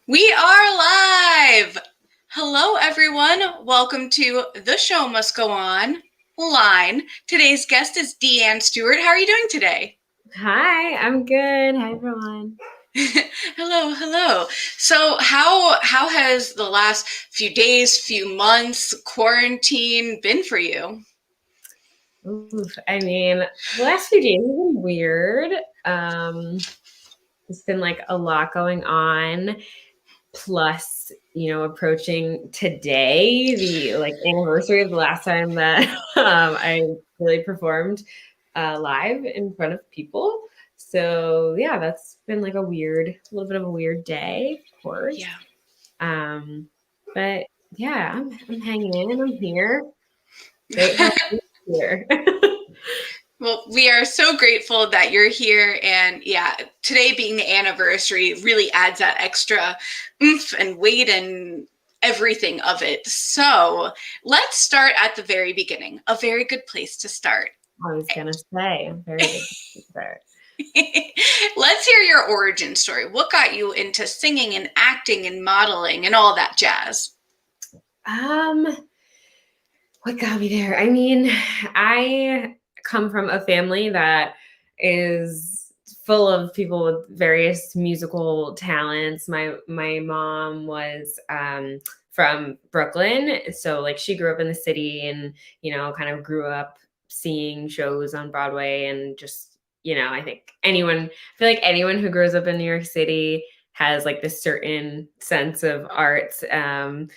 We are live! Hello, everyone. Welcome to The Show Must Go On line. Today's guest is DeAnne Stewart. How are you doing today? Hi, I'm good. Hi, everyone. Hello. So how has the last few days, few months, quarantine been for you? The last few days have been weird. It's been like a lot going on. Plus, approaching today, the anniversary of the last time that I really performed live in front of people. So yeah, that's been like a little bit of a weird day, of course. Yeah. But yeah, I'm hanging in. I'm here. Great how here. Well, we are so grateful that you're here. And yeah, today being the anniversary really adds that extra oomph and weight and everything of it. So let's start at the very beginning. A very good place to start. I was gonna say, I'm very good there. Let's hear your origin story. What got you into singing and acting and modeling and all that jazz? Um, what got me there? I come from a family that is full of people with various musical talents. My mom was from Brooklyn, so like she grew up in the city and kind of grew up seeing shows on Broadway and just I feel like anyone who grows up in New York City has like this certain sense of art and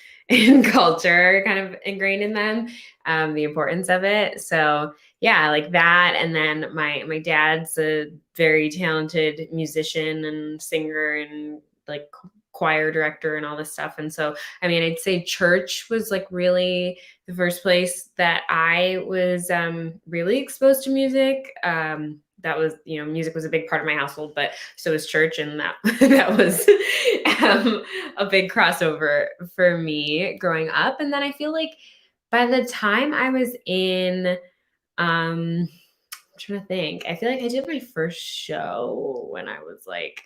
culture kind of ingrained in them, the importance of it. So yeah, like that. And then my dad's a very talented musician and singer and like choir director and all this stuff. And so I'd say church was like really the first place that I was really exposed to music. That was, music was a big part of my household, but so was church, and that that was a big crossover for me growing up. And then I feel like by the time I was in I'm trying to think. I feel like I did my first show when I was like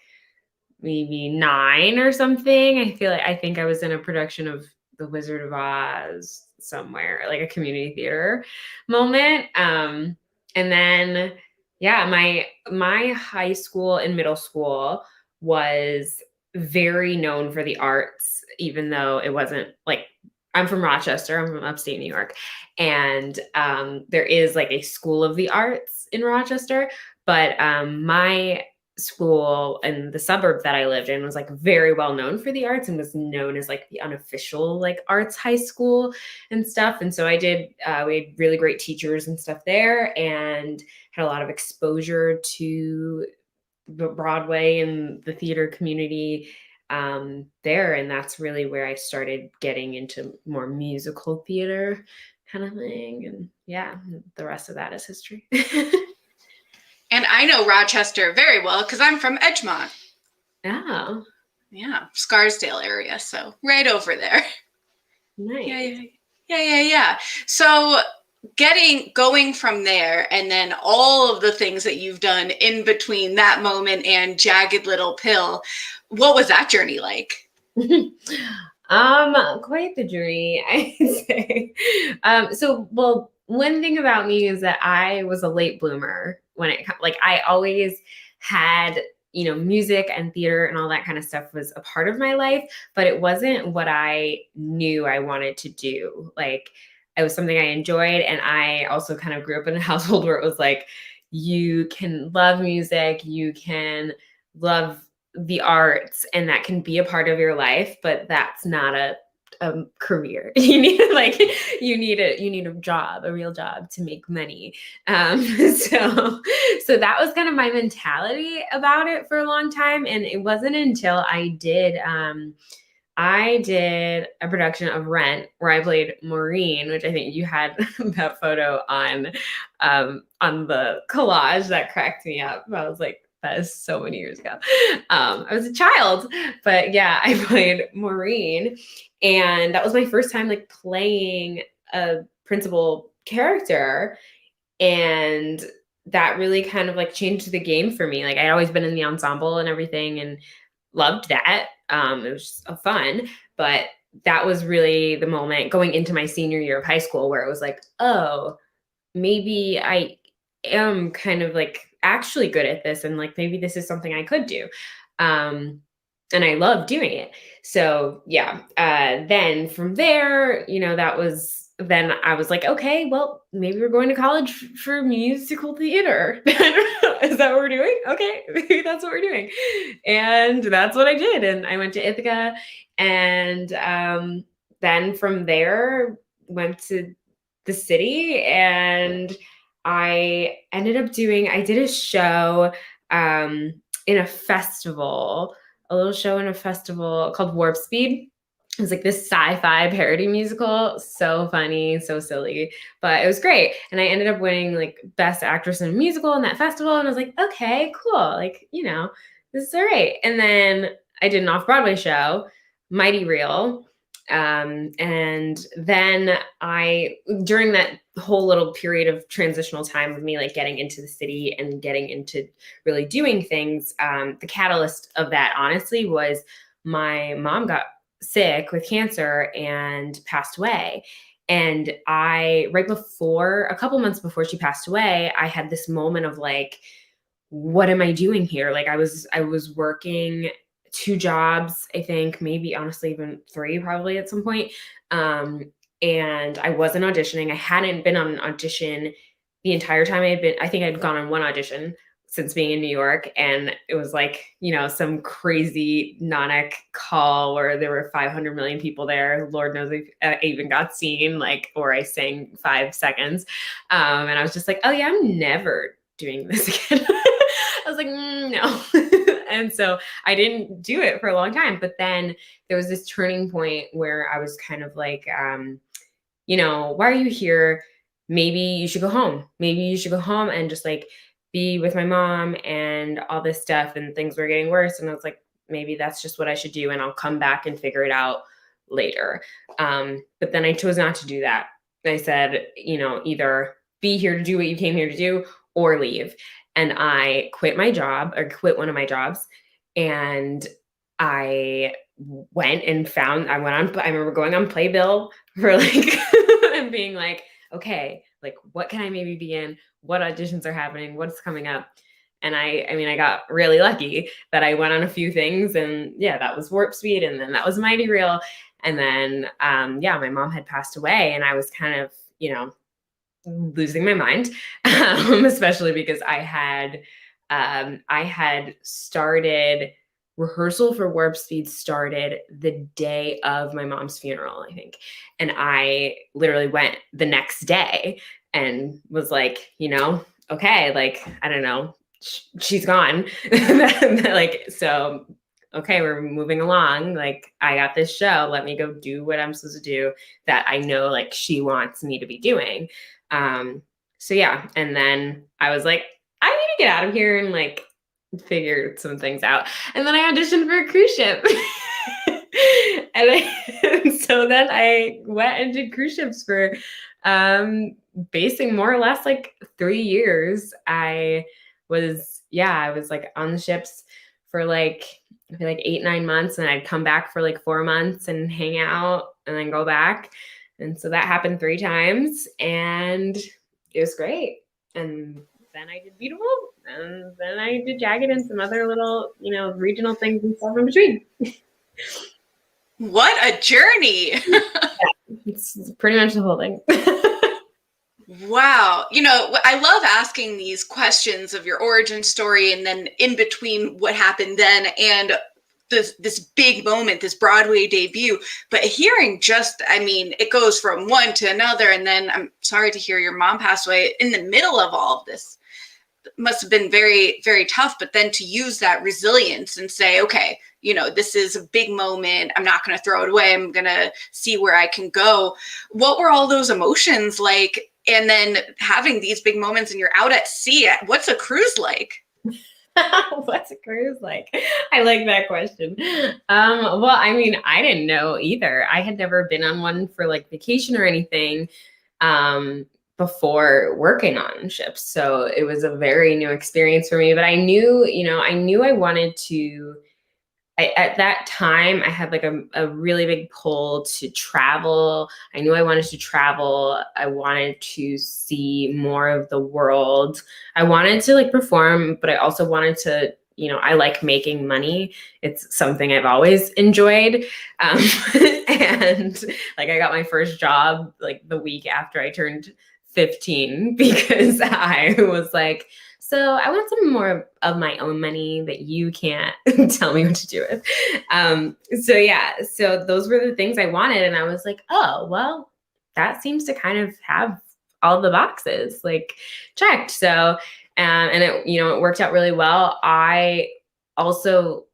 maybe 9 or something. I think I was in a production of The Wizard of Oz somewhere, like a community theater moment. And then yeah, my high school and middle school was very known for the arts, even though it wasn't like I'm from Rochester, I'm from upstate New York, and there is like a school of the arts in Rochester, but my school in the suburb that I lived in was like very well known for the arts and was known as like the unofficial like arts high school and stuff. And so we had really great teachers and stuff there and had a lot of exposure to the Broadway and the theater community there. And that's really where I started getting into more musical theater kind of thing. And yeah, the rest of that is history. And I know Rochester very well because I'm from Edgemont. Oh, Yeah, Scarsdale area. So right over there. nice. Yeah. So going from there and then all of the things that you've done in between that moment and Jagged Little Pill, what was that journey like? Quite the journey, I'd say. Well, one thing about me is that I was a late bloomer when I always had, music and theater and all that kind of stuff was a part of my life, but it wasn't what I knew I wanted to do. Like, it was something I enjoyed. And I also kind of grew up in a household where it was like, you can love music, you can love the arts, and that can be a part of your life, but that's not a career. You need a job, a real job to make money. So that was kind of my mentality about it for a long time. And it wasn't until I did a production of Rent where I played Maureen, which I think you had that photo on the collage that cracked me up. I was like, that is so many years ago. I was a child, but yeah, I played Maureen, and that was my first time like playing a principal character, and that really kind of like changed the game for me. Like I'd always been in the ensemble and everything, and loved that. It was just fun, but that was really the moment going into my senior year of high school where it was like, oh, maybe I am kind of like actually good at this, and like maybe this is something I could do. And I love doing it. So yeah, then from there, then I was like, okay, well, maybe we're going to college for musical theater. Is that what we're doing? Okay, maybe that's what we're doing. And that's what I did. And I went to Ithaca, and then from there went to the city, and I did a show in a festival, a little show in a festival called Warp Speed. It was like this sci-fi parody musical. So funny, so silly, but it was great. And I ended up winning like Best Actress in a Musical in that festival. And I was like, okay, cool. Like, this is all right. And then I did an off-Broadway show, Mighty Real. And then during that whole little period of transitional time of me like getting into the city and getting into really doing things, the catalyst of that honestly was my mom got sick with cancer and passed away. And a couple months before she passed away, I had this moment of like, what am I doing here? Like I was working 2 jobs, I think, maybe honestly even 3 probably at some point. And I wasn't auditioning. I hadn't been on an audition the entire time I think I'd gone on 1 audition since being in New York. And it was like, some crazy Nanak call where there were 500 million people there. Lord knows if I even got seen, like, or I sang 5 seconds. And I was just like, oh yeah, I'm never doing this again. I was like, no. And so I didn't do it for a long time. But then there was this turning point where I was kind of like, why are you here? Maybe you should go home. Maybe you should go home and just like be with my mom and all this stuff. And things were getting worse. And I was like, maybe that's just what I should do. And I'll come back and figure it out later. But then I chose not to do that. I said, either be here to do what you came here to do or leave. And I quit one of my jobs, and I went and I remember going on Playbill for like, and being like, okay, like what can I maybe be in? What auditions are happening? What's coming up? And I got really lucky that I went on a few things, and yeah, that was Warp Speed. And then that was Mighty Real. And then, my mom had passed away, and I was kind of, losing my mind, especially because I had started rehearsal for Warp Speed started the day of my mom's funeral, I think. And I literally went the next day and was like, okay, like, I don't know, she's gone. Like, so, okay, we're moving along. Like, I got this show. Let me go do what I'm supposed to do that I know, like, she wants me to be doing. So yeah. And then I was like, I need to get out of here and like figure some things out. And then I auditioned for a cruise ship. and so then I went and did cruise ships for basically more or less like 3 years. I was like on the ships for like, I feel like 8-9 months, and I'd come back for like 4 months and hang out and then go back. And so that happened 3 times, and it was great. And then I did Beautiful, and then I did Jagged, and some other little, regional things and stuff in between. What a journey. Yeah, it's pretty much the whole thing. Wow. I love asking these questions of your origin story, and then in between what happened then and this big moment, this Broadway debut. But hearing it goes from one to another. And then I'm sorry to hear your mom passed away in the middle of all of this. It must have been very, very tough. But then to use that resilience and say, okay, this is a big moment. I'm not going to throw it away. I'm going to see where I can go. What were all those emotions like? And then having these big moments and you're out at sea. What's a cruise like? What's a cruise like? I like that question. Well, I didn't know either. I had never been on one for like vacation or anything before working on ships. So it was a very new experience for me, but I knew I wanted to at that time, I had like a really big pull to travel. I knew I wanted to travel. I wanted to see more of the world. I wanted to like perform, but I also wanted to, I like making money. It's something I've always enjoyed. Um, and like I got my first job like the week after I turned 15 because I was like, so I want some more of my own money that you can't tell me what to do with. So those were the things I wanted. And I was like, oh, well, that seems to kind of have all the boxes like checked. So, and it worked out really well. I also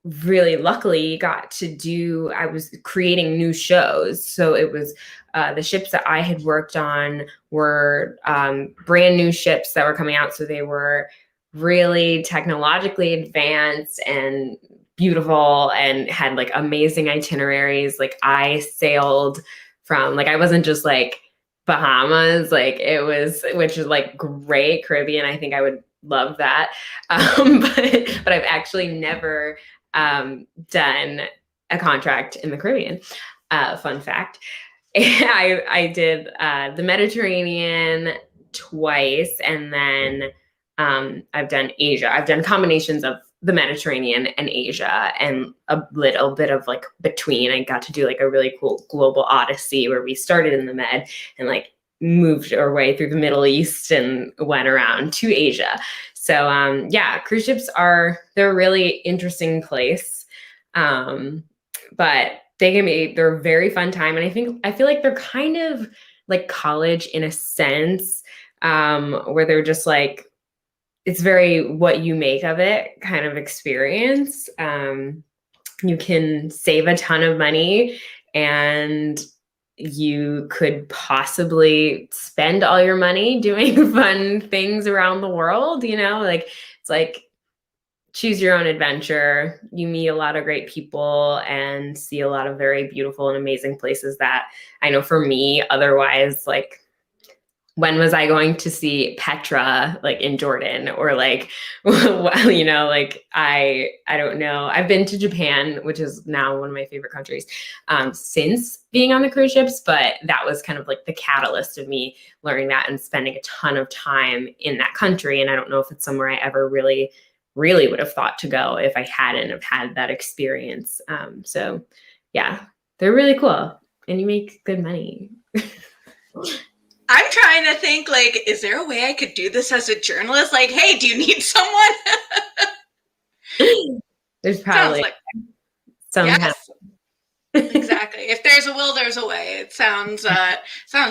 really luckily I was creating new shows. So it was the ships that I had worked on were brand new ships that were coming out. So they were really technologically advanced and beautiful and had like amazing itineraries. Like I sailed from I wasn't just like Bahamas, which is like great Caribbean. I think I would love that. But I've actually never done a contract in the Caribbean. Fun fact. I did the Mediterranean twice, and then I've done Asia. I've done combinations of the Mediterranean and Asia, and a little bit of like between. I got to do like a really cool global odyssey where we started in the Med and like moved our way through the Middle East and went around to Asia. So cruise ships they're a really interesting place. But they're a very fun time. And I feel like they're kind of like college in a sense, where they're just like, it's very what you make of it kind of experience. You can save a ton of money and you could possibly spend all your money doing fun things around the world, it's like choose your own adventure. You meet a lot of great people and see a lot of very beautiful and amazing places that I know for me, otherwise, like, when was I going to see Petra, like in Jordan, or like, like I don't know. I've been to Japan, which is now one of my favorite countries, since being on the cruise ships, but that was kind of like the catalyst of me learning that and spending a ton of time in that country. And I don't know if it's somewhere I ever really would have thought to go if I hadn't have had that experience. So yeah, they're really cool and you make good money. I'm trying to think, like, is there a way I could do this as a journalist? Like, hey, do you need someone? There's probably like, some yes. Exactly. If there's a will, there's a way. It sounds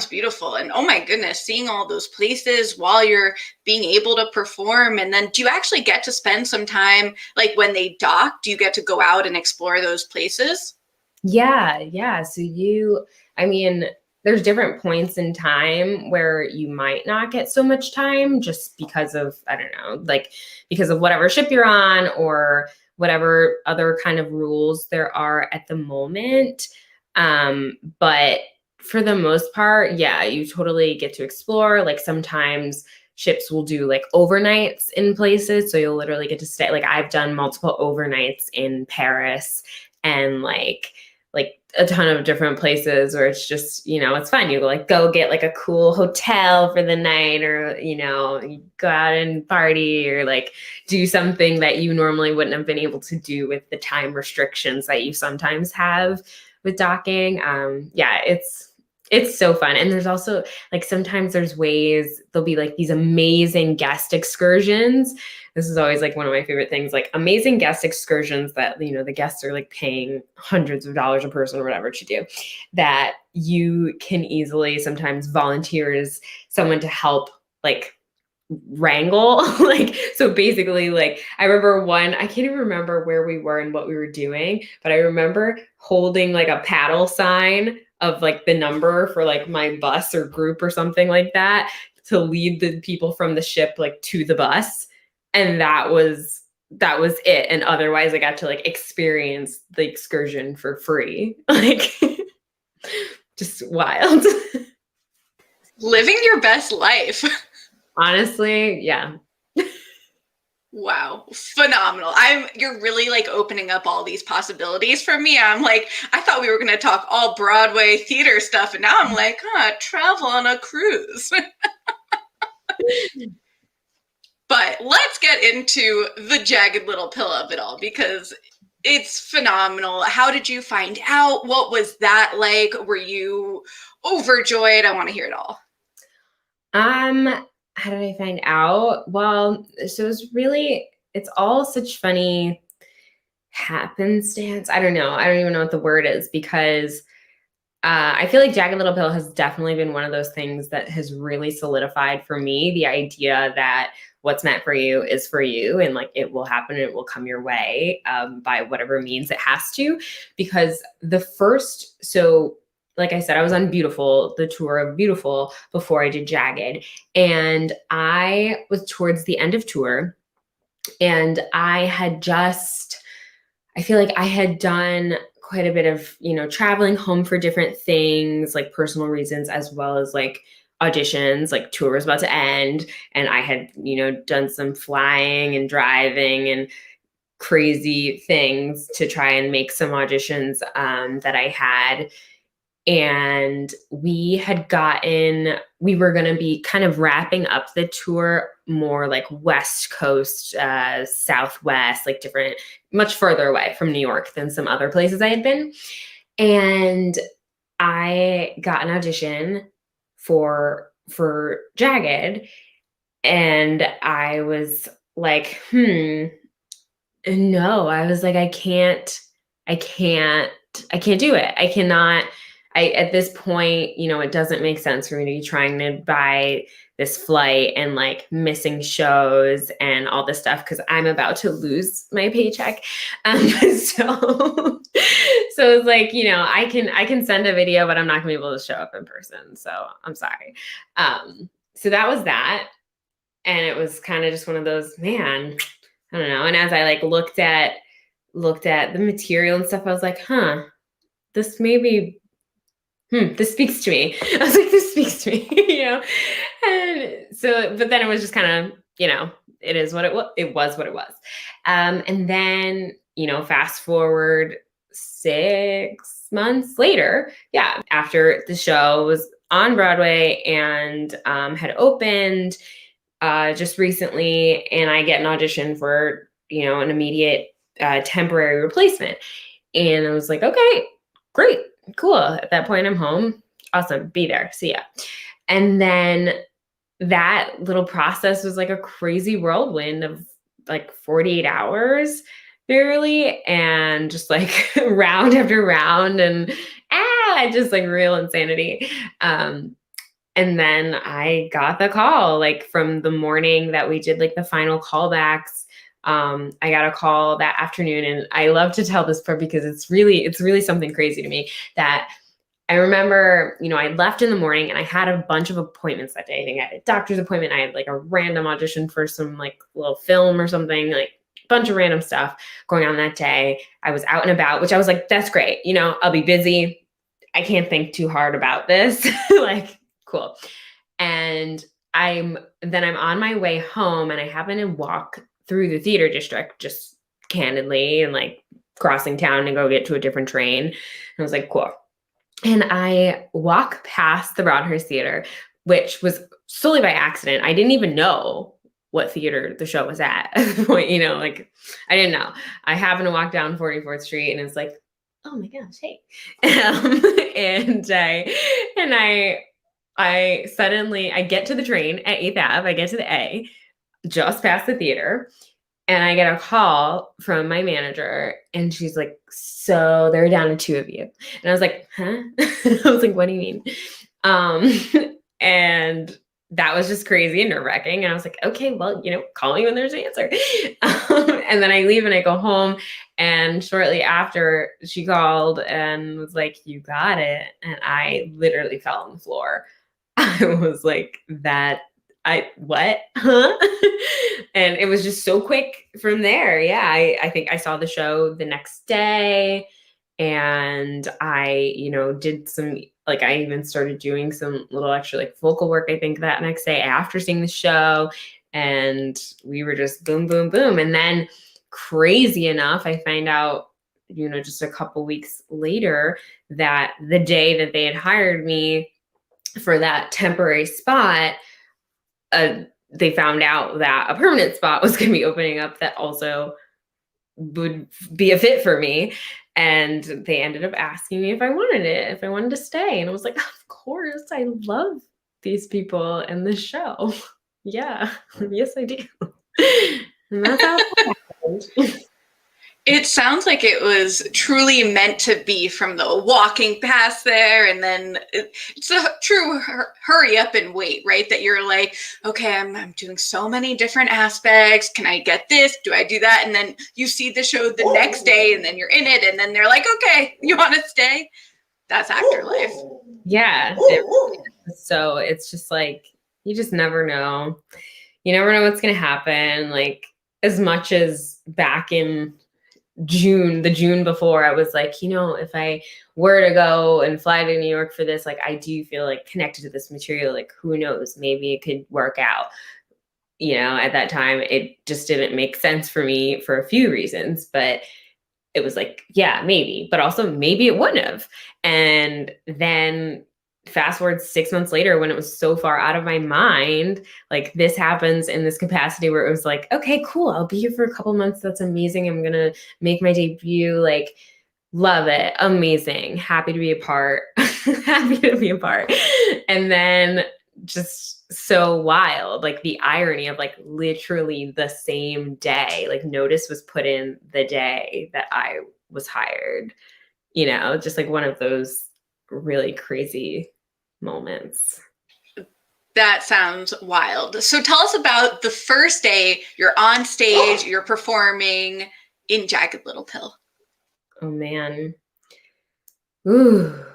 beautiful. And oh my goodness, seeing all those places while you're being able to perform. And then do you actually get to spend some time, like when they dock, do you get to go out and explore those places? Yeah. So there's different points in time where you might not get so much time just because of, I don't know, like because of whatever ship you're on or whatever other kind of rules there are at the moment. But for the most part, yeah, you totally get to explore. Like sometimes ships will do like overnights in places. So you'll literally get to stay. Like I've done multiple overnights in Paris and like a ton of different places where it's just, it's fun. You go get like a cool hotel for the night or, you go out and party or like do something that you normally wouldn't have been able to do with the time restrictions that you sometimes have with docking. It's so fun. And there's also like, sometimes there's ways there'll be like these amazing guest excursions. This is always like one of my favorite things, like amazing guest excursions that, the guests are like paying hundreds of dollars a person or whatever to do, that you can easily sometimes volunteer as someone to help like wrangle. So basically like I remember I can't even remember where we were and what we were doing, but I remember holding like a paddle sign of like the number for like my bus or group or something like that to lead the people from the ship like to the bus. And that was it. And otherwise I got to like experience the excursion for free. Like just wild. Living your best life. Honestly, yeah. Wow, phenomenal. You're really like opening up all these possibilities for me. I'm like, I thought we were going to talk all Broadway theater stuff, and now I'm like, travel on a cruise. But let's get into the jagged little pill of it all, because it's phenomenal. How did you find out? What was that like? Were you overjoyed? I want to hear it all. How did I find out? Well, so it's all such funny happenstance. I don't know. I don't even know what the word is, because I feel like Jagged Little Pill has definitely been one of those things that has really solidified for me the idea that what's meant for you is for you, and like it will happen, it will come your way by whatever means it has to. Because like I said, I was on Beautiful, the tour of Beautiful, before I did Jagged. And I was towards the end of tour, and I feel like I had done quite a bit of, traveling home for different things, like personal reasons, as well as like auditions. Like tour was about to end, and I had, done some flying and driving and crazy things to try and make some auditions that I had. And we were going to be kind of wrapping up the tour more like West Coast, Southwest, like different, much further away from New York than some other places I had been. And I got an audition for Jagged, and I was like, no, I was like, I can't do it. I cannot. At this point, it doesn't make sense for me to be trying to buy this flight and like missing shows and all this stuff, because I'm about to lose my paycheck. So it's like, I can send a video, but I'm not gonna be able to show up in person. So I'm sorry. So that was that. And it was kind of just one of those, man, I don't know. And as I like looked at the material and stuff, I was like, this maybe this speaks to me. I was like, this speaks to me, And so, but then it was just kind of, it is what it was. It was what it was. And then, fast forward 6 months later, after the show was on Broadway and had opened just recently, and I get an audition for, an immediate temporary replacement. And I was like, okay, great. Cool. At that point, I'm home. Awesome. Be there. See ya. And then that little process was like a crazy whirlwind of like 48 hours barely, and just like round after round, and just like real insanity. And then I got the call like from the morning that we did like the final callbacks. I got a call that afternoon, and I love to tell this part because it's really something crazy to me. That I remember, I left in the morning, and I had a bunch of appointments that day. I think I had a doctor's appointment. I had like a random audition for some like little film or something, like a bunch of random stuff going on that day. I was out and about, which I was like, that's great. I'll be busy. I can't think too hard about this. Like, cool. And I'm on my way home, and I happen to walk through the theater district just candidly, and like crossing town to go get to a different train. And I was like, cool. And I walk past the Broadhurst Theater, which was solely by accident. I didn't even know what theater the show was at the point, like I didn't know. I happened to walk down 44th Street, and it's like, oh my gosh, hey. And I suddenly, I get to the train at 8th Ave. I get to the A, just past the theater, and I get a call from my manager, and she's like, so they're down to 2 of you. And I was like, huh? I was like, what do you mean? And that was just crazy and nerve-wracking. And I was like, okay, well, call me when there's an answer. And then I leave and I go home. And shortly after, she called and was like, you got it. And I literally fell on the floor. I was like, what? Huh? And it was just so quick from there. Yeah. I think I saw the show the next day, and I, did some, like, I even started doing some little extra like vocal work, I think that next day after seeing the show. And we were just boom, boom, boom. And then crazy enough, I find out, just a couple weeks later that the day that they had hired me for that temporary spot, they found out that a permanent spot was going to be opening up that also would be a fit for me. And they ended up asking me if I wanted to stay. And I was like, of course, I love these people and this show. Yeah, yes, I do. And that's how it happened. It sounds like it was truly meant to be from the walking past there, and then it's a true hurry up and wait, right? That you're like, okay, I'm doing so many different aspects. Can I get this? Do I do that? And then you see the show the next day, and then you're in it, and then they're like, okay, you want to stay? That's actor life. Yeah. So it's just like, you just never know. You never know what's going to happen. Like, as much as back in the June before, I was like, if I were to go and fly to New York for this, like, I do feel like connected to this material. Like, who knows, maybe it could work out. At that time, it just didn't make sense for me for a few reasons, but it was like, yeah, maybe, but also maybe it wouldn't have. And then fast forward 6 months later, when it was so far out of my mind, like, this happens in this capacity where it was like, okay, cool, I'll be here for a couple months. That's amazing. I'm going to make my debut. Like, love it. Amazing. Happy to be a part. Happy to be a part. And then just so wild, like, the irony of, like, literally the same day, like, notice was put in the day that I was hired, just like one of those really crazy moments. That sounds wild. So tell us about the first day you're on stage, you're performing in Jagged Little Pill. Oh man. Ooh.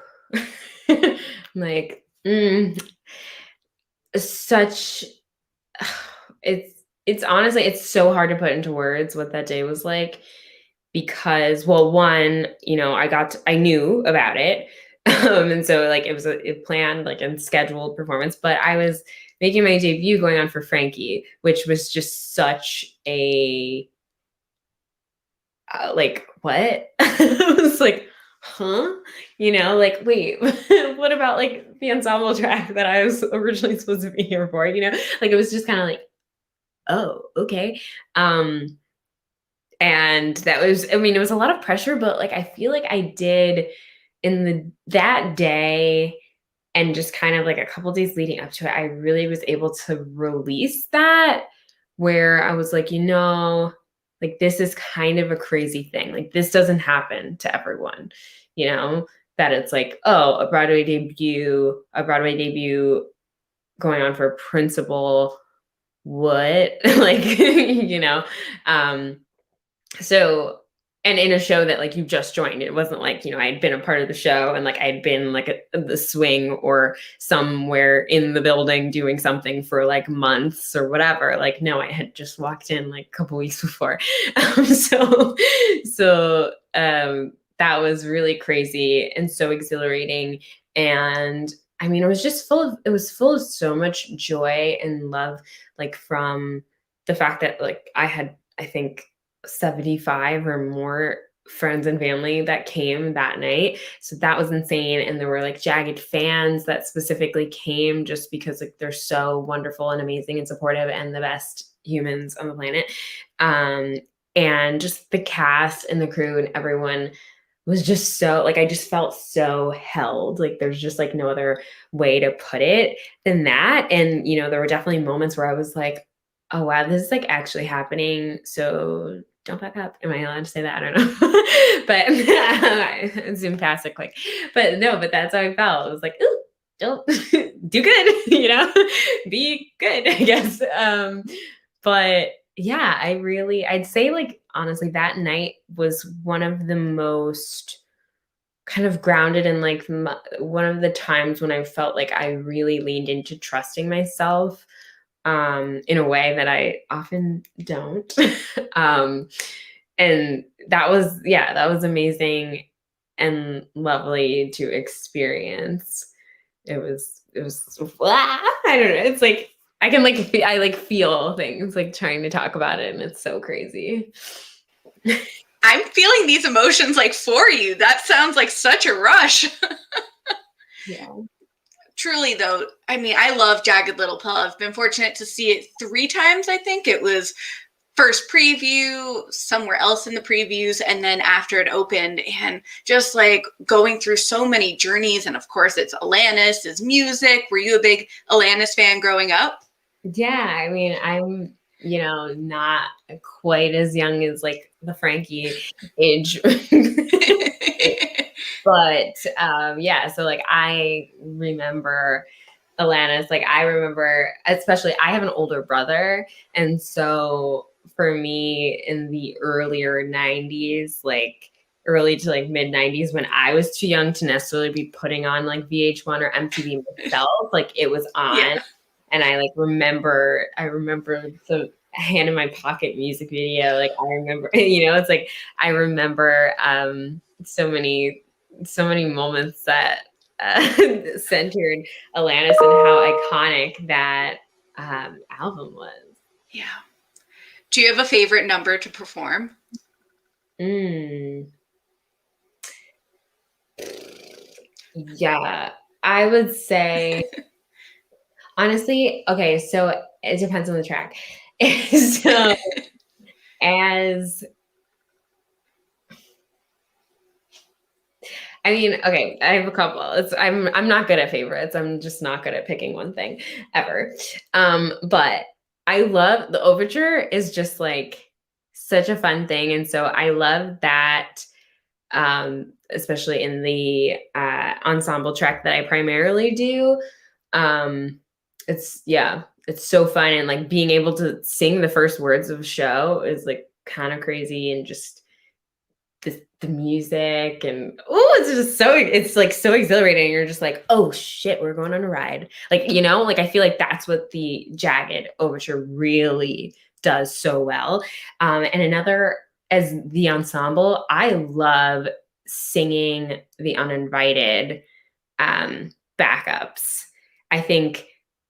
Like, such, it's honestly, it's so hard to put into words what that day was like, because, well, one, I knew about it. And so, like, it was a planned, like, and scheduled performance, but I was making my debut going on for Frankie, which was just such a, like, what? I was like, huh? Like, wait, what about, like, the ensemble track that I was originally supposed to be here for? Like, it was just kind of like, oh, okay. And that was, it was a lot of pressure, but, like, I feel like I did that day, and just kind of, like, a couple days leading up to it, I really was able to release that, where I was like, like, this is kind of a crazy thing. Like, this doesn't happen to everyone, that it's like, oh, a Broadway debut going on for a principal, what? Like, so, and in a show that, like, you just joined, it wasn't like, I had been a part of the show and, like, I'd been, like, the swing or somewhere in the building doing something for, like, months or whatever. Like, no, I had just walked in, like, a couple weeks before. So that was really crazy and so exhilarating. And it was just full of so much joy and love, like, from the fact that, like, I had, I think, 75 or more friends and family that came that night. So that was insane. And there were, like, Jagged fans that specifically came just because, like, they're so wonderful and amazing and supportive and the best humans on the planet. And just the cast and the crew and everyone was just so, like, I just felt so held. Like, there's just, like, no other way to put it than that. And, there were definitely moments where I was like, oh wow, this is, like, actually happening. So don't fuck up. Am I allowed to say that? I don't know. But I zoomed past it quick. But no, but that's how I felt. It was like, ooh, don't do good, be good, I guess. But yeah, I'd say, like, honestly, that night was one of the most kind of grounded and, like, one of the times when I felt like I really leaned into trusting myself in a way that I often don't. And that was amazing and lovely to experience. It was, I don't know. It's like, I can like I like feel things like trying to talk about it, and it's so crazy. I'm feeling these emotions like for you. That sounds like such a rush. Yeah. Truly, though, I mean, I love Jagged Little Pill. I've been fortunate to see it 3 times, I think. It was first preview, somewhere else in the previews, and then after it opened, and just like going through so many journeys. And of course, it's Alanis, it's music. Were you a big Alanis fan growing up? Yeah, I mean, I'm, not quite as young as like the Frankie age. But yeah, so like I remember Alanis, like I remember, especially I have an older brother. And so for me in the earlier 90s, like early to like mid 90s, when I was too young to necessarily be putting on like VH1 or MTV myself, like it was on. Yeah. And I like I remember the hand in my pocket music video. Like I remember, it's like I remember so many moments that centered Alanis and how iconic that album was. Yeah. Do you have a favorite number to perform? Yeah, I would say, honestly, okay, so it depends on the track. So as I mean, okay, I have a couple. I'm not good at favorites. I'm just not good at picking one thing ever. But I love the overture is just like such a fun thing. And so I love that, especially in the ensemble track that I primarily do. It's so fun. And like being able to sing the first words of SHO is like kind of crazy, and just the music, and it's like so exhilarating. You're just like, oh shit, we're going on a ride. Like, like I feel like that's what the Jagged overture really does so well. And another, as the ensemble, I love singing the uninvited backups. I think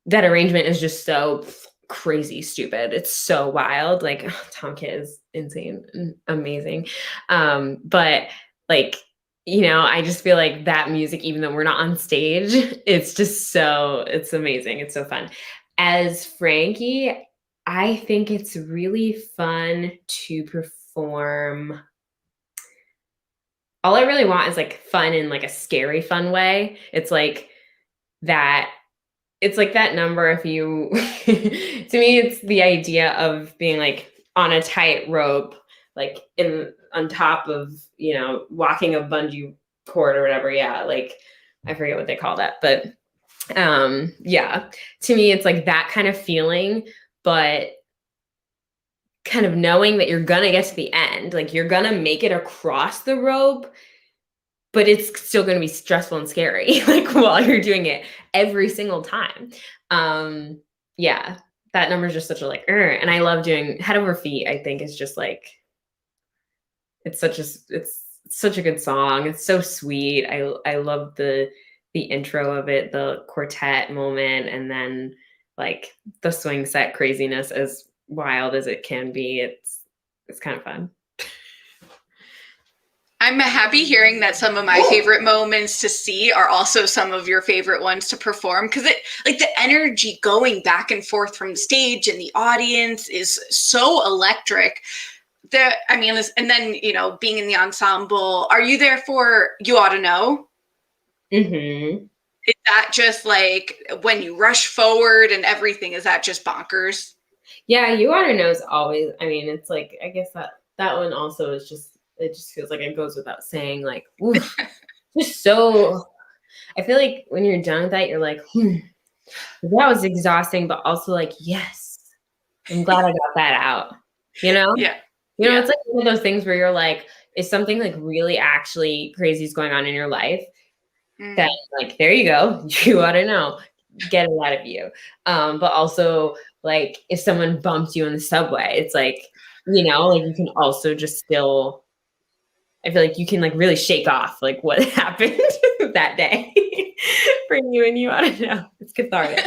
that arrangement is just so crazy stupid. It's so wild. Like Tom Kidd is insane and amazing. But like, I just feel like that music, even though we're not on stage, it's amazing. It's so fun. As Frankie, I think it's really fun to perform. All I really want is like fun in like a scary fun way. It's like that number if you to me it's the idea of being like on a tight rope, like on top of, walking a bungee cord or whatever. Yeah, like I forget what they call that, but yeah, to me it's like that kind of feeling, but kind of knowing that you're gonna get to the end, like you're gonna make it across the rope, but it's still going to be stressful and scary, like while you're doing it every single time. Yeah, that number is just such a like, and I love doing Head Over Feet. I think is just like, it's such a good song. It's so sweet. I love the intro of it, the quartet moment, and then like the swing set craziness, as wild as it can be. It's kind of fun. I'm happy hearing that some of my favorite moments to see are also some of your favorite ones to perform, because it like the energy going back and forth from the stage and the audience is so electric. And then being in the ensemble, are you there for You Ought to Know? Mm-hmm. Is that just like when you rush forward and everything? Is that just bonkers? Yeah, You Ought to Know is always. I mean, it's like, I guess that one also is just. It just feels like it goes without saying, like, oof, just so. I feel like when you're done with that, you're like, that was exhausting, but also like, yes, I'm glad I got that out. Yeah. It's like one of those things where you're like, is something like really actually crazy is going on in your life? That like, there you go, you ought to know, get it out of you. But also like if someone bumps you in the subway, it's like, like you can also just still. I feel like you can like really shake off like what happened that day for you, and You Ought to Know. It's cathartic.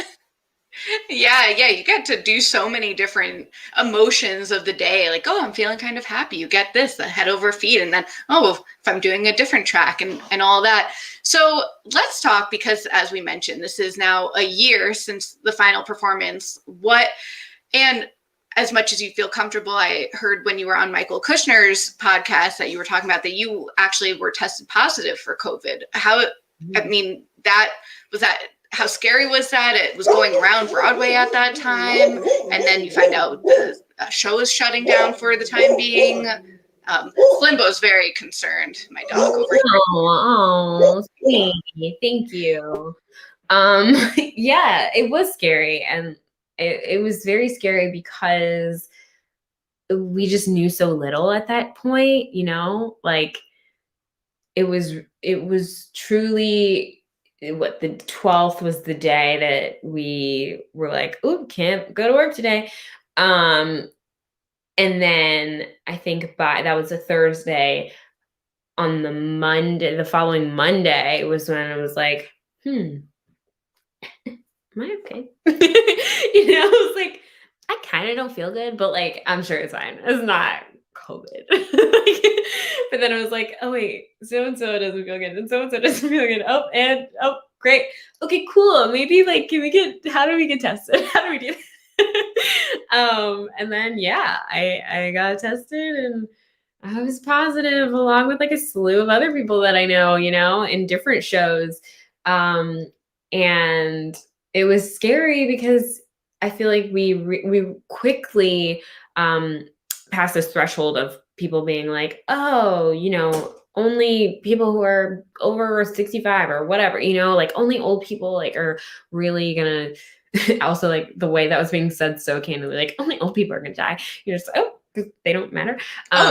Yeah, you get to do so many different emotions of the day. Like, oh, I'm feeling kind of happy. You get this, the head over feet, and then, oh, if I'm doing a different track and all that. So let's talk, because as we mentioned, this is now a year since the final performance. And as much as you feel comfortable, I heard when you were on Michael Kushner's podcast that you were talking about that you actually were tested positive for COVID. I mean, how scary was that? It was going around Broadway at that time. And then you find out the show is shutting down for the time being. Limbo's very concerned, my dog over here. Oh, sweet. Thank you. Yeah, it was scary. And it was very scary because we just knew so little at that point, like it was truly what the 12th was the day that we were like, oh, can't go to work today. And then I think that was a Thursday. On the following Monday was when I was like, am I okay? I was like, I kind of don't feel good, but like, I'm sure it's fine. It's not COVID. But then I was like, oh wait, so-and-so doesn't feel good, and so-and-so doesn't feel good. Oh, great. Okay, cool. Maybe like, how do we get tested? How do we do that? And then, yeah, I got tested and I was positive along with like a slew of other people that I know, in different shows. And it was scary because I feel like we quickly passed this threshold of people being like, oh, only people who are over 65 or whatever, like only old people like are really gonna also like the way that was being said so candidly, like only old people are gonna die. You're just like, oh, they don't matter.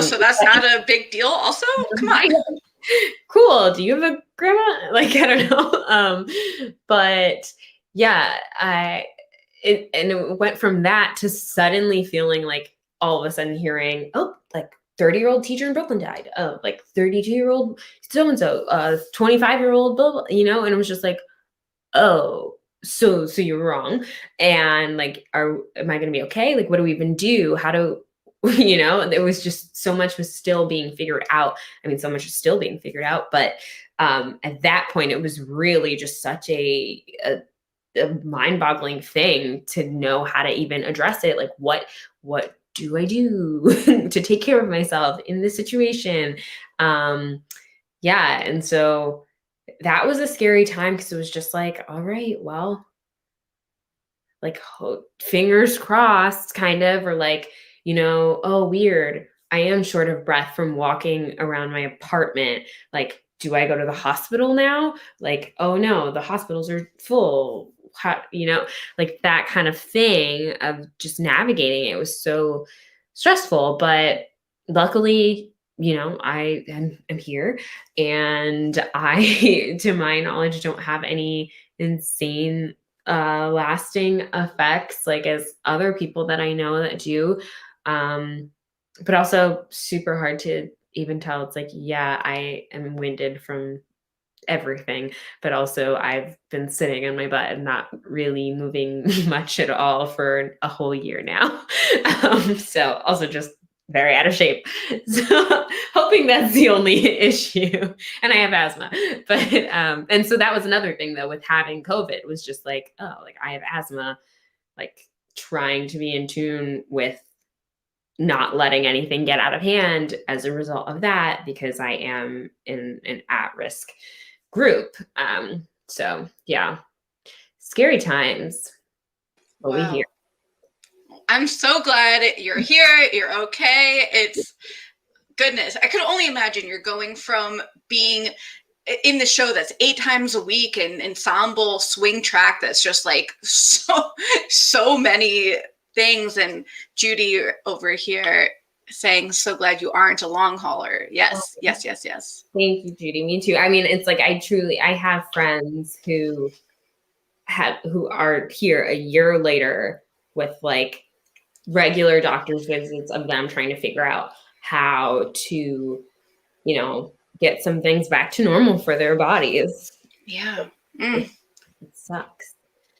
So that's not a big deal also? Come on. Cool. Do you have a grandma? Like, I don't know. But yeah, it went from that to suddenly feeling like all of a sudden hearing, oh, like 30-year-old teacher in Brooklyn died. Oh, like 32-year-old so-and-so, 25-year-old, blah, blah, and it was just like, oh, so you're wrong. And like, am I going to be okay? Like, what do we even do? How do, it was just so much was still being figured out. I mean, so much is still being figured out, but at that point, it was really just such a mind-boggling thing to know how to even address it. Like, what do I do to take care of myself in this situation? Yeah, and so that was a scary time because it was just like, all right, well, like fingers crossed, kind of, or like, oh, weird. I am short of breath from walking around my apartment. Like, do I go to the hospital now? Like, oh no, the hospitals are full. How, like that kind of thing of just navigating it was so stressful. But luckily, I am here, and I, to my knowledge, don't have any insane lasting effects like as other people that I know that do. But also super hard to even tell. It's like, yeah, I am winded from everything, but also I've been sitting on my butt and not really moving much at all for a whole year now. So also just very out of shape. So hoping that's the only issue. And I have asthma. But and so that was another thing though with having COVID was just like, oh, like I have asthma, like trying to be in tune with not letting anything get out of hand as a result of that, because I am in an at-risk group. So yeah, scary times, but we here. I'm so glad you're here. You're okay. It's goodness. I could only imagine you're going from being in the show that's 8 times a week and ensemble swing track that's just like so many things. And Judy over here saying, so glad you aren't a long hauler. Yes. Thank you, Judy. Me too. I mean, it's like I have friends who are here a year later with like regular doctor's visits of them trying to figure out how to, get some things back to normal for their bodies. Yeah. It sucks.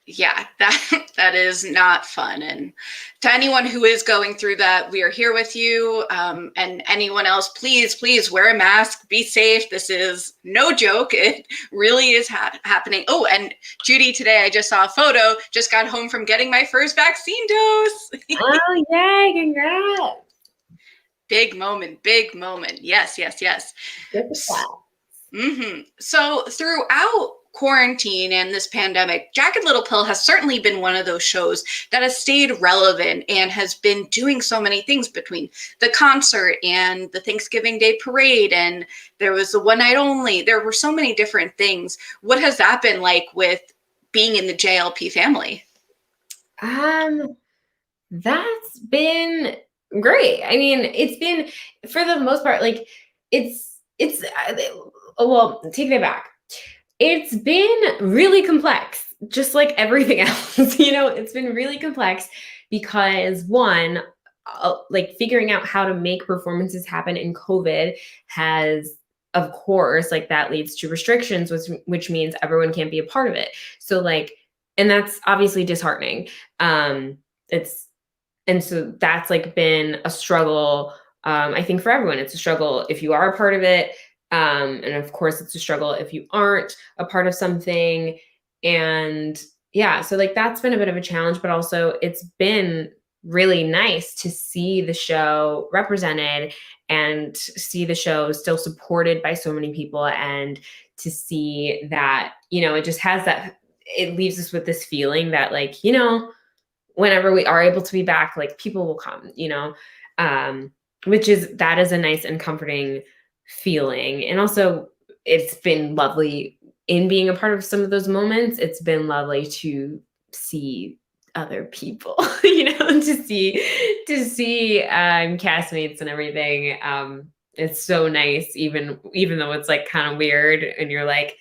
Yeah, that is not fun. And to anyone who is going through that, we are here with you. And anyone else, please wear a mask, be safe. This is no joke. It really is happening. Oh, and Judy, today I just saw a photo, just got home from getting my first vaccine dose. Oh, yay, congrats. Big moment, big moment. Yes. Good for that. Mm-hmm. So throughout quarantine and this pandemic, Jagged Little Pill has certainly been one of those shows that has stayed relevant and has been doing so many things between the concert and the Thanksgiving Day parade, and there was the one night only. There were so many different things. What has that been like with being in the JLP family? That's been great. I mean, it's been, for the most part, like well, take it back. It's been really complex, just like everything else. It's been really complex because one, like figuring out how to make performances happen in COVID has, of course, like that leads to restrictions, which means everyone can't be a part of it. So like, and that's obviously disheartening. And so that's like been a struggle. I think for everyone, it's a struggle if you are a part of it. And of course, it's a struggle if you aren't a part of something. And yeah, so like that's been a bit of a challenge, but also it's been really nice to see the show represented and see the show still supported by so many people, and to see that, it just has that, it leaves us with this feeling that like, whenever we are able to be back, like people will come, that is a nice and comforting feeling. And also it's been lovely in being a part of some of those moments. It's been lovely to see other people, to see castmates and everything. It's so nice, even though it's like kind of weird and you're like,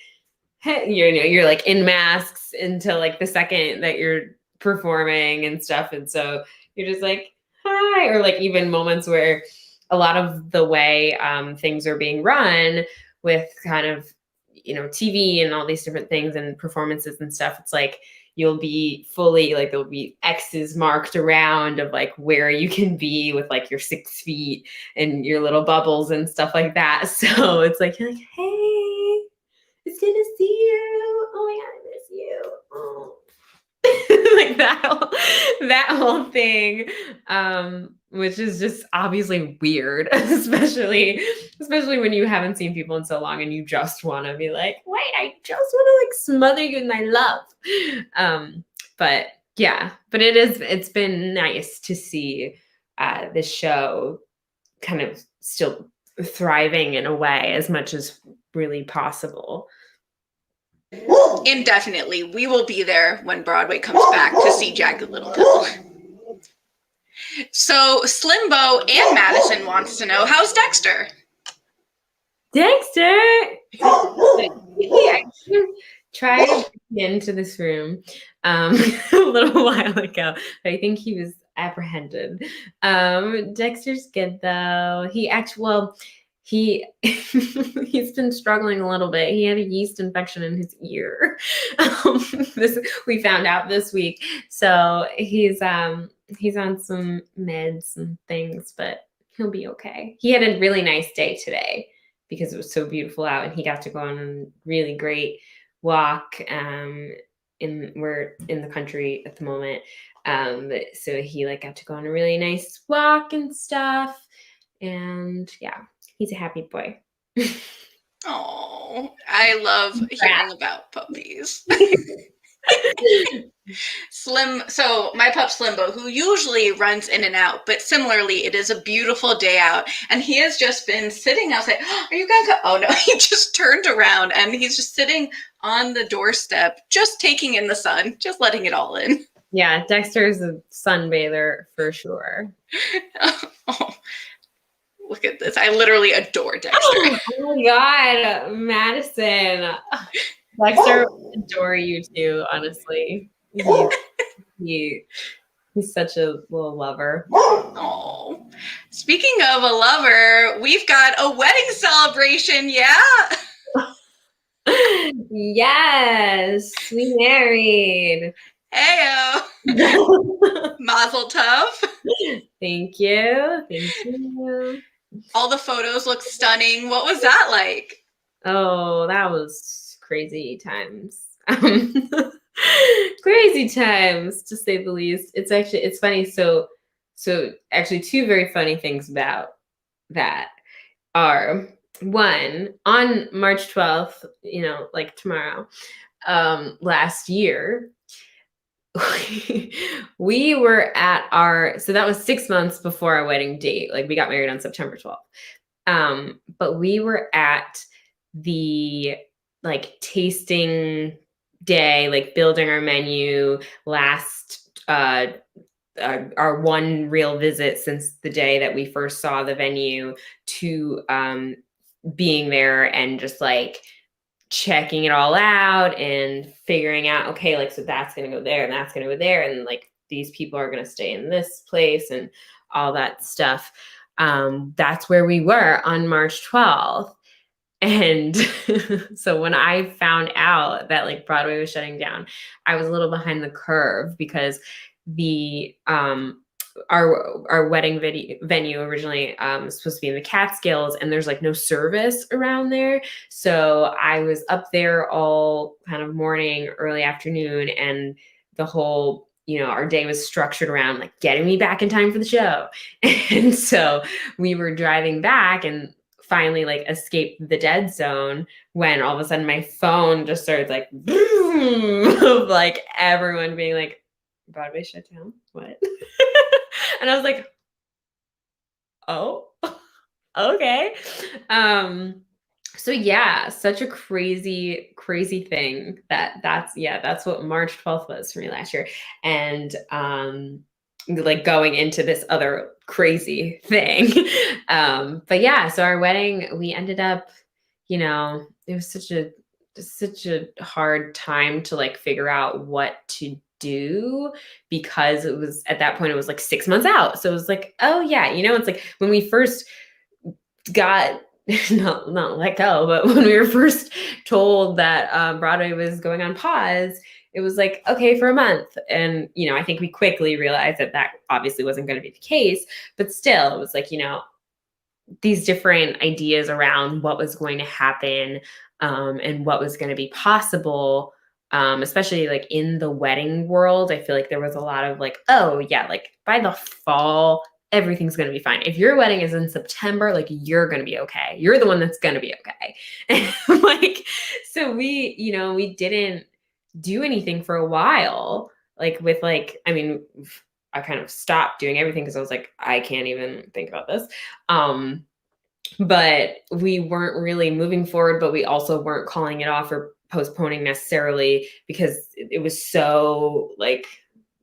you're like in masks until like the second that you're performing and stuff. And so you're just like, hi, or like even moments where a lot of the way things are being run with kind of, TV and all these different things and performances and stuff, it's like, you'll be fully like, there'll be X's marked around of like where you can be with like your 6 feet and your little bubbles and stuff like that. So it's like, you're like, hey, it's good to see you. Oh my God, I miss you. Oh. Like that whole thing, which is just obviously weird, especially when you haven't seen people in so long and you just want to be like, wait, I just want to like smother you in my love. But yeah, but it's been nice to see this show kind of still thriving in a way as much as really possible. Indefinitely. We will be there when Broadway comes back to see Jagged Little Pill. So Slimbo and Madison wants to know, how's Dexter? Dexter! He actually tried to get into this room a little while ago, but I think he was apprehended. Dexter's good though. He's been struggling a little bit. He had a yeast infection in his ear. We found out this week. So he's on some meds and things, but he'll be okay. He had a really nice day today because it was so beautiful out, and he got to go on a really great walk. We're in the country at the moment. So he like got to go on a really nice walk and stuff. And yeah. He's a happy boy. Oh, I love hearing about puppies. So my pup Slimbo, who usually runs in and out, but similarly, it is a beautiful day out, and he has just been sitting outside. Are you gonna go? Oh no, he just turned around and he's just sitting on the doorstep, just taking in the sun, just letting it all in. Yeah, Dexter's a sunbather for sure. Oh. Look at this. I literally adore Dexter. Oh my God, Madison. Dexter adore you too, honestly. He's such a little lover. Oh. Speaking of a lover, we've got a wedding celebration, yeah? Yes, we married. Heyo. Mazel tov. Thank you. Thank you. All the photos look stunning. What was that like? Oh, that was crazy times. Crazy times, to say the least. It's funny. So actually two very funny things about that are, one, on March 12th, like tomorrow, last year, we were at so that was 6 months before our wedding date. Like, we got married on September 12th. But we were at the like tasting day, like building our menu last, our one real visit since the day that we first saw the venue, to being there and just like checking it all out and figuring out, okay, like, so that's going to go there and that's going to go there. And like, these people are going to stay in this place and all that stuff. That's where we were on March 12th. And so when I found out that like Broadway was shutting down, I was a little behind the curve, because the our wedding venue originally was supposed to be in the Catskills, and there's like no service around there. So I was up there all kind of morning, early afternoon, and the whole, our day was structured around like getting me back in time for the show. And so we were driving back and finally like escaped the dead zone when all of a sudden my phone just started like boom, of like everyone being like, Broadway shut down? What? And I was like, oh, okay. So yeah, such a crazy thing that's what March 12th was for me last year. And like going into this other crazy thing. But yeah, so our wedding, we ended up, it was such a hard time to like figure out what to do, because it was, at that point, it was like 6 months out. So it was like, oh yeah, it's like when we first got not let go, but when we were first told that Broadway was going on pause, it was like, okay, for a month. And, I think we quickly realized that obviously wasn't going to be the case, but still, it was like, these different ideas around what was going to happen, and what was going to be possible, especially like in the wedding world. I feel like there was a lot of like, oh yeah, like by the fall, everything's going to be fine. If your wedding is in September, like, you're going to be okay. You're the one that's going to be okay. And like, so we didn't do anything for a while, like with like, I mean, I kind of stopped doing everything because I was like, I can't even think about this. But we weren't really moving forward, but we also weren't calling it off or postponing necessarily, because it was so like,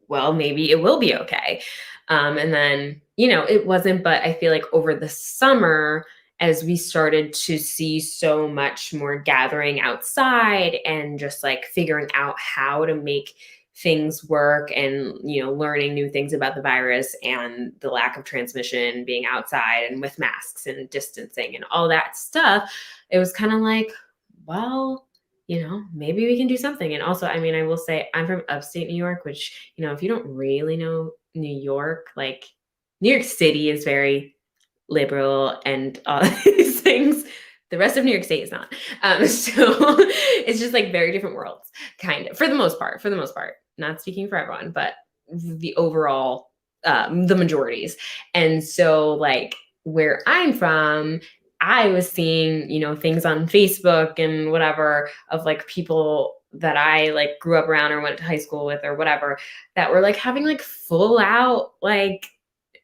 well, maybe it will be okay. And then, it wasn't, but I feel like over the summer, as we started to see so much more gathering outside and just like figuring out how to make things work, and, learning new things about the virus and the lack of transmission being outside and with masks and distancing and all that stuff, it was kind of like, well, maybe we can do something. And also, I mean, I will say I'm from upstate New York, which, if you don't really know New York, like New York City is very liberal and all these things. The rest of New York State is not. So it's just like very different worlds, kind of, for the most part, not speaking for everyone, but the overall, the majorities. And so like where I'm from, I was seeing, things on Facebook and whatever of like people that I like grew up around or went to high school with or whatever, that were like having like full out like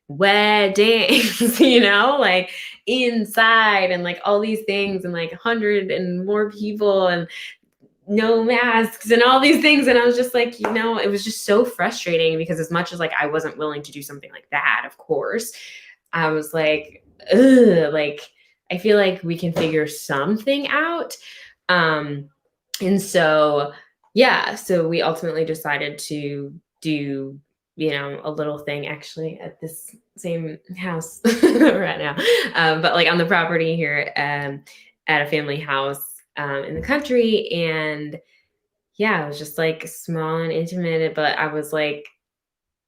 weddings, like inside, and like all these things, and like 100 and more people and no masks and all these things. And I was just like, it was just so frustrating, because as much as like I wasn't willing to do something like that, of course, I was like, ugh, like I feel like we can figure something out. And so, yeah, so we ultimately decided to do, a little thing actually at this same house right now, but like on the property here, at a family house, in the country. And yeah, it was just like small and intimate, but I was like,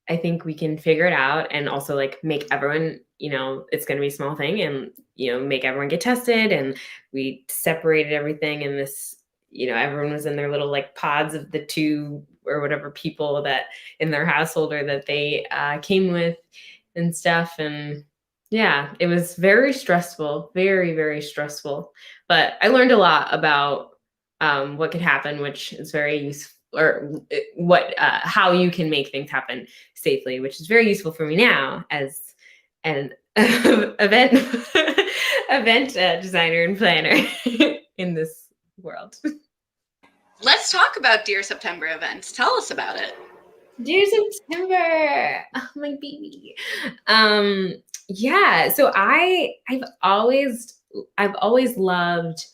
I think we can figure it out and also like make everyone, it's going to be a small thing and, make everyone get tested. And we separated everything in this, everyone was in their little like pods of the two or whatever people that in their household or that they came with and stuff. And yeah, it was very stressful, very, very stressful. But I learned a lot about what could happen, which is very useful, or how you can make things happen safely, which is very useful for me now as an event designer and planner in this world. Let's talk about Dear September events. Tell us about it. Dear September, oh, my baby. Yeah, so I've always loved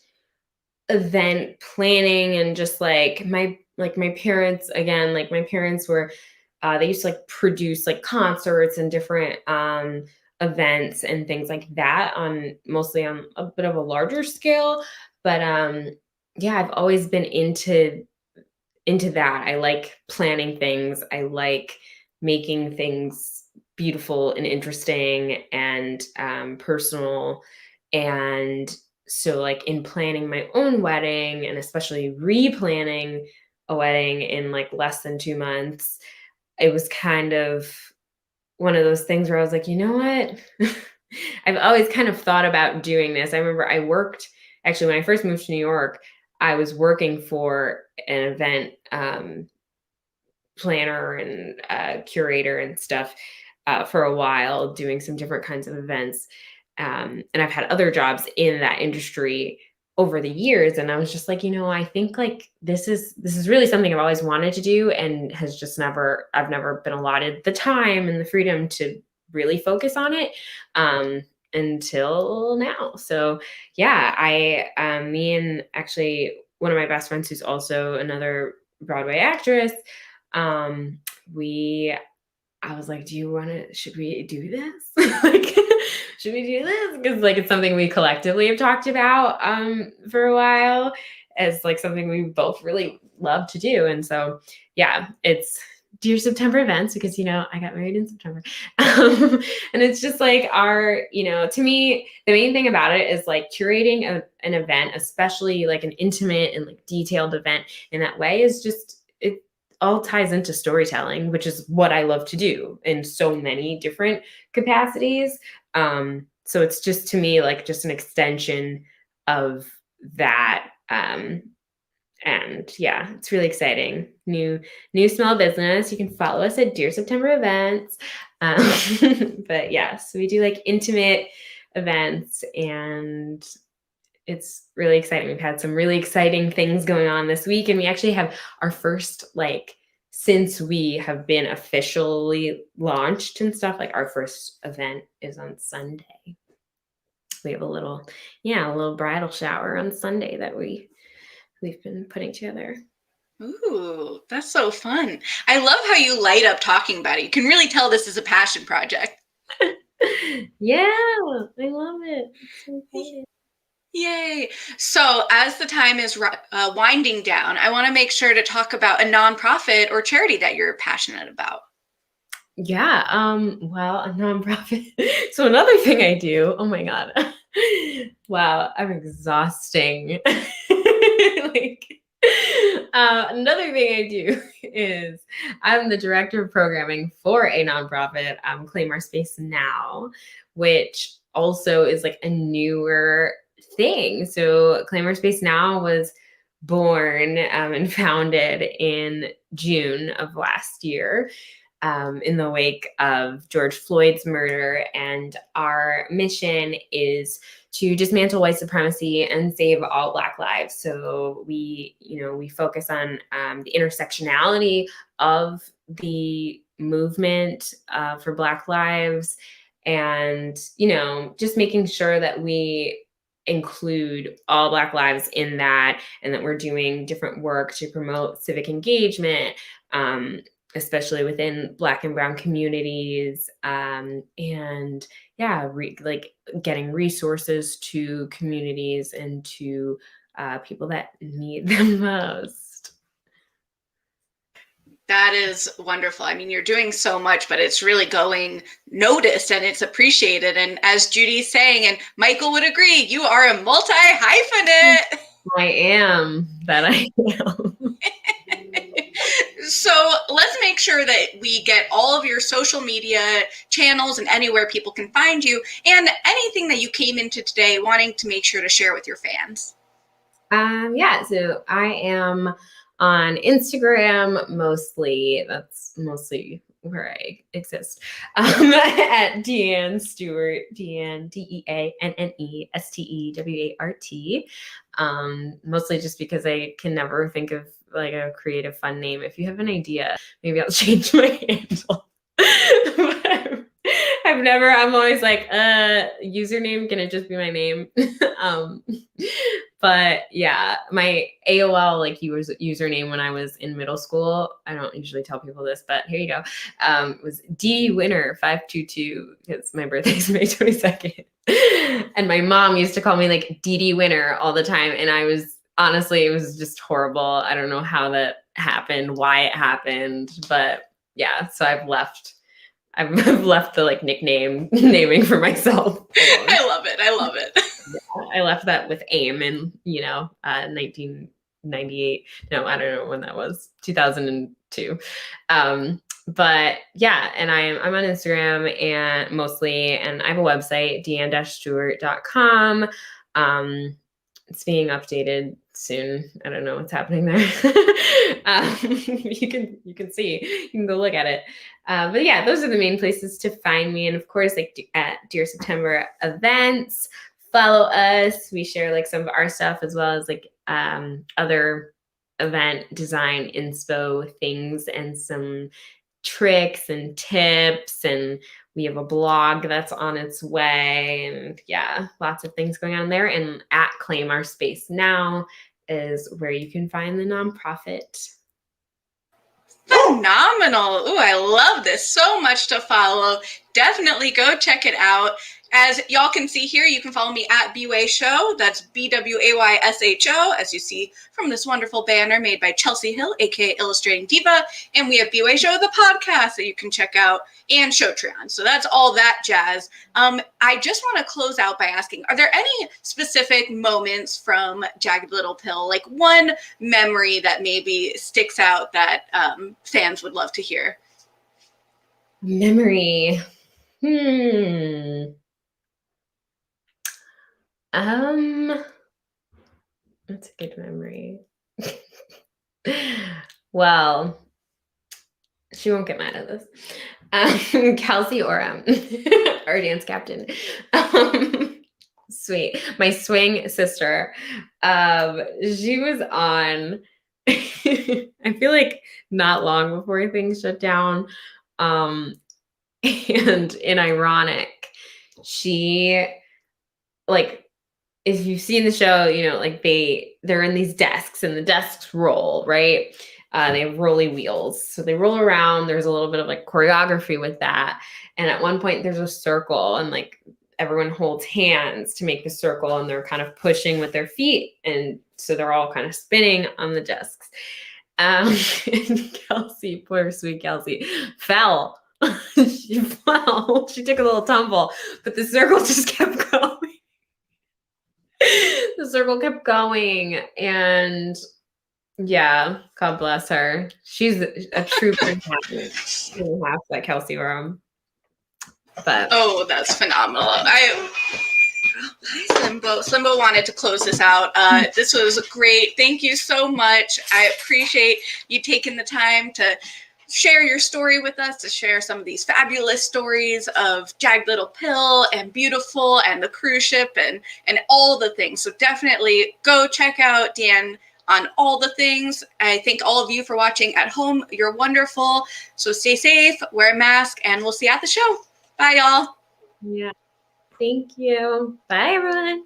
event planning and just like my parents, again, like my parents were they used to like produce like concerts and different events and things like that, on mostly on a bit of a larger scale. But yeah, I've always been into that. I like planning things. I like making things beautiful and interesting and personal. And so, like, in planning my own wedding and especially replanning a wedding in like less than 2 months, it was kind of one of those things where I was like, you know what? I've always kind of thought about doing this. I remember I worked, actually, when I first moved to New York, I was working for an event planner and curator and stuff for a while, doing some different kinds of events. And I've had other jobs in that industry over the years. And I was just like, I think like this is really something I've always wanted to do, and has just I've never been allotted the time and the freedom to really focus on it until now. So yeah, me and actually one of my best friends, who's also another Broadway actress, we I was like, should we do this? Like, should we do this? Because like it's something we collectively have talked about for a while as like something we both really love to do. And so yeah, it's Dear September events, because I got married in September. And it's just like to me, the main thing about it is like curating an event, especially like an intimate and like detailed event in that way, is just it all ties into storytelling, which is what I love to do in so many different capacities. So it's just, to me, like just an extension of that. And yeah, it's really exciting. New small business. You can follow us at Dear September Events. But yeah, so we do like intimate events, and it's really exciting. We've had some really exciting things going on this week, and we actually have our first, like, since we have been officially launched and stuff, like our first event is on Sunday. We have a little bridal shower on Sunday that we've been putting together. Ooh, that's so fun. I love how you light up talking about it. You can really tell this is a passion project. Yeah, I love it. It's so exciting. Yay. So as the time is winding down, I want to make sure to talk about a nonprofit or charity that you're passionate about. Yeah, well, a nonprofit. So another thing I do, oh my God. Wow, I'm exhausting. Like, another thing I do is I'm the director of programming for a nonprofit, Claim Our Space Now, which also is like a newer thing. So Claim Our Space Now was born and founded in June of last year. In the wake of George Floyd's murder. And our mission is to dismantle white supremacy and save all Black lives. So we focus on the intersectionality of the movement for Black lives, and, just making sure that we include all Black lives in that, and that we're doing different work to promote civic engagement, especially within Black and Brown communities, and yeah, like getting resources to communities and to people that need them most. That is wonderful. I mean, you're doing so much, but it's really going noticed and it's appreciated. And as Judy's saying, and Michael would agree, you are a multi-hyphenate. I am that I am. So let's make sure that we get all of your social media channels and anywhere people can find you, and anything that you came into today wanting to make sure to share with your fans. Yeah, so I am on Instagram mostly. That's mostly where I exist. At DeAnne Stewart, DeAnne, DeAnnestewart. Mostly just because I can never think of like a creative, fun name. If you have an idea, maybe I'll change my handle. I'm always like, username, can it just be my name? But yeah, my AOL like username when I was in middle school, I don't usually tell people this, but here you go, was DWinner522 because my birthday is May 22nd. And my mom used to call me like DD Winner all the time. And I was, honestly, it was just horrible. I don't know how that happened, why it happened, but yeah, so I've left the like nickname naming for myself alone. I love it. I love it. Yeah, I left that with AIM in 1998. No, I don't know when that was. 2002. But yeah, and I'm on Instagram and mostly, and I have a website, deanne-stewart.com. It's being updated soon. I don't know what's happening there. You can see, you can go look at it. But yeah, those are the main places to find me. And of course, like at Dear September events, follow us. We share like some of our stuff as well as like other event design inspo things and some tricks and tips, and we have a blog that's on its way, and yeah, lots of things going on there. And at Claim Our Space Now is where you can find the nonprofit. Phenomenal. Ooh, I love this. So much to follow. Definitely go check it out. As y'all can see here, you can follow me at Bway Sho. That's BWAYSHO, as you see from this wonderful banner made by Chelsea Hill, aka Illustrating Diva. And we have Bway Sho, the podcast that you can check out, and Showtron. So that's all that jazz. I just want to close out by asking, are there any specific moments from Jagged Little Pill, like one memory that maybe sticks out that fans would love to hear? Memory. That's a good memory. Well, she won't get mad at this. Kelsey Orem, our dance captain. Sweet. My swing sister. She was on, I feel like not long before things shut down. And in Ironic, she like, if you've seen the show, like they're in these desks and the desks roll, right? They have rolly wheels. So they roll around. There's a little bit of like choreography with that. And at one point there's a circle and like everyone holds hands to make the circle and they're kind of pushing with their feet. And so they're all kind of spinning on the desks. And Kelsey, poor sweet Kelsey, fell. She fell. She took a little tumble, but the circle just kept going. The circle kept going, and yeah, God bless her. She's a true half like Kelsey Orem. But oh, that's phenomenal. Hi, Slimbo. Slimbo wanted to close this out. This was great. Thank you so much. I appreciate you taking the time to share your story with us, to share some of these fabulous stories of Jagged Little Pill and Beautiful and the cruise ship and all the things. So definitely go check out DeAnne on all the things. I thank all of you for watching at home. You're wonderful. So stay safe, wear a mask, and we'll see you at the show. Bye, y'all. yeah, thank you. Bye, everyone.